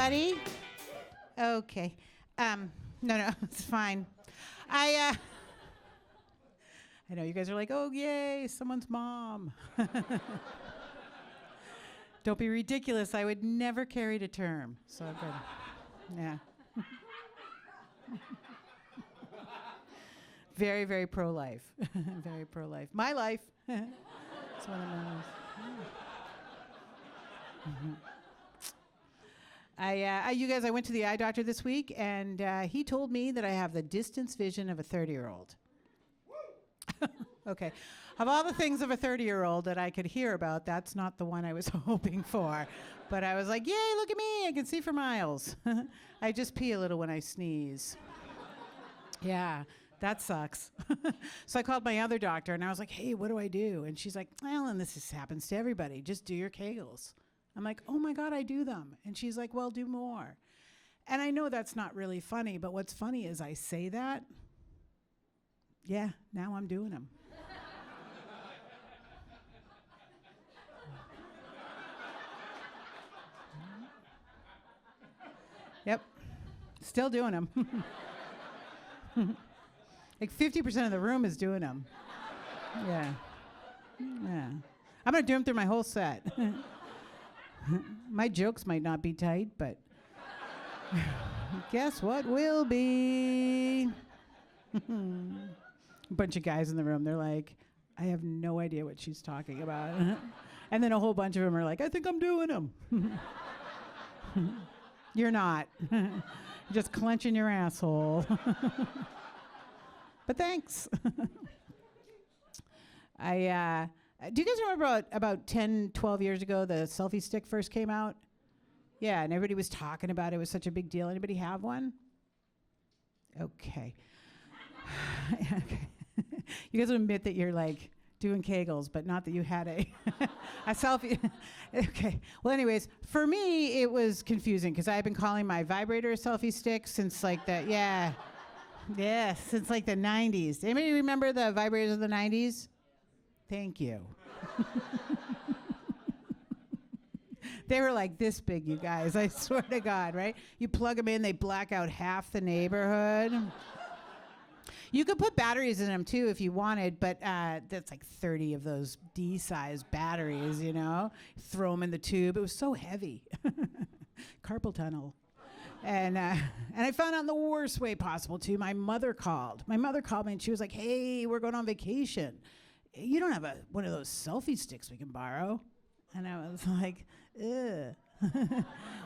everybody? Okay. No, it's fine. I know you guys are like, oh, yay, someone's mom. Don't be ridiculous. I would never carry to term. So good. Yeah. Very, very pro-life. Very pro-life. My life. It's one of my lives. You guys, I went to the eye doctor this week, and he told me that I have the distance vision of a 30-year-old. Okay. Of all the things of a 30-year-old that I could hear about, that's not the one I was hoping for. But I was like, yay, look at me. I can see for miles. I just pee a little when I sneeze. Yeah, that sucks. So I called my other doctor, and I was like, hey, what do I do? And she's like, well, and this happens to everybody. Just do your Kegels. I'm like, oh, my God, I do them. And she's like, well, do more. And I know that's not really funny, but what's funny is I say that. Yeah, now I'm doing them. Yep, still doing them. Like 50% of the room is doing them. Yeah. I'm going to do them through my whole set. My jokes might not be tight, but guess what will be? A bunch of guys in the room, they're like, I have no idea what she's talking about. And then a whole bunch of them are like, I think I'm doing them. You're not. You're just clenching your asshole. But thanks. Do you guys remember about 10, 12 years ago, the selfie stick first came out? Yeah, and everybody was talking about it. It was such a big deal. Anybody have one? Okay. Okay. You guys will admit that you're like doing Kegels, but not that you had a selfie. Okay. Well, anyways, for me, it was confusing because I've been calling my vibrator a selfie stick since like the, since like the 90s. Anybody remember the vibrators of the 90s? Thank you. They were like this big, you guys. I swear to God, right? You plug them in, they black out half the neighborhood. You could put batteries in them too if you wanted, but that's like 30 of those D-sized batteries, you know? Throw them in the tube. It was so heavy. Carpal tunnel. And I found out in the worst way possible too. My mother called me and she was like, hey, we're going on vacation. You don't have one of those selfie sticks we can borrow? And I was like, ugh.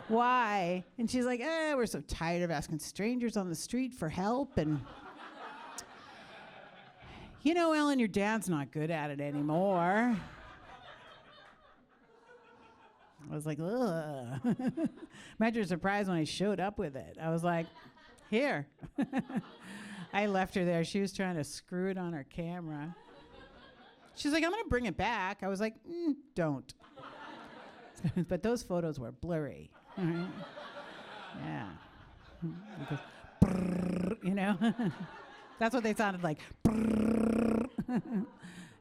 Why? And she's like, we're so tired of asking strangers on the street for help. And you know, Ellen, your dad's not good at it anymore. I was like, ugh. Imagine her surprise when I showed up with it. I was like, here. I left her there. She was trying to screw it on her camera. She's like, I'm going to bring it back. I was like, don't. But those photos were blurry. Right? Yeah. Goes, brrr, you know? That's what they sounded like.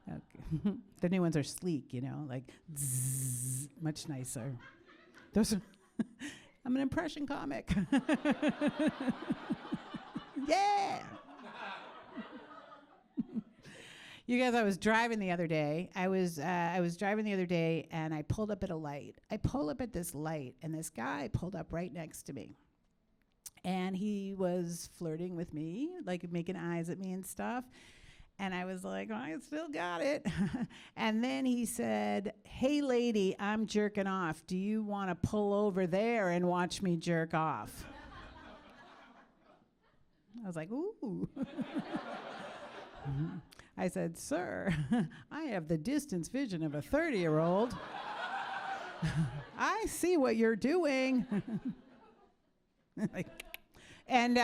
Okay. The new ones are sleek, you know, like zzz, much nicer. Those are I'm an impression comic. Yeah. You guys, I was driving the other day. I was driving the other day, and I pulled up at a light. I pull up at this light, and this guy pulled up right next to me. And he was flirting with me, like making eyes at me and stuff. And I was like, I still got it. And then he said, hey, lady, I'm jerking off. Do you want to pull over there and watch me jerk off? I was like, ooh. I said, sir, I have the distance vision of a 30-year-old. I see what you're doing. And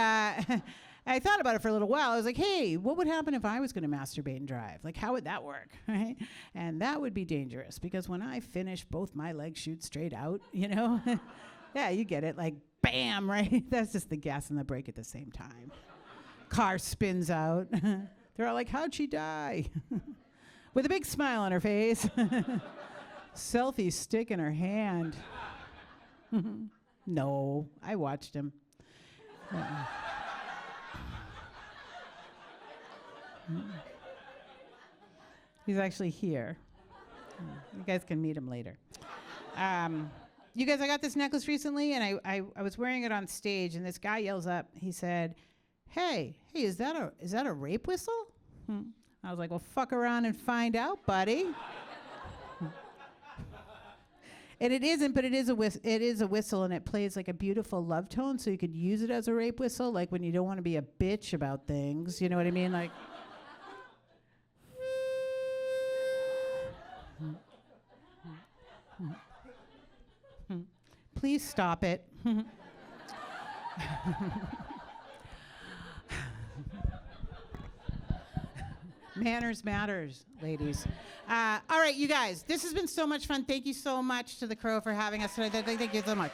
I thought about it for a little while. I was like, hey, what would happen if I was going to masturbate and drive? Like, how would that work? Right? And that would be dangerous because when I finish, both my legs shoot straight out, you know? Yeah, you get it. Like, bam, right? That's just the gas and the brake at the same time. Car spins out. They're all like, how'd she die? With a big smile on her face. Selfie stick in her hand. No, I watched him. He's actually here. You guys can meet him later. You guys, I got this necklace recently, and I was wearing it on stage, and this guy yells up. He said, hey, is that a rape whistle? I was like, well, fuck around and find out, buddy. And it isn't, but it is a whistle, and it plays like a beautiful love tone, so you could use it as a rape whistle, like when you don't want to be a bitch about things. You know what I mean? Like. Please stop it. Manners matters, ladies. All right, you guys, this has been so much fun. Thank you so much to The Crow for having us today. Thank you so much.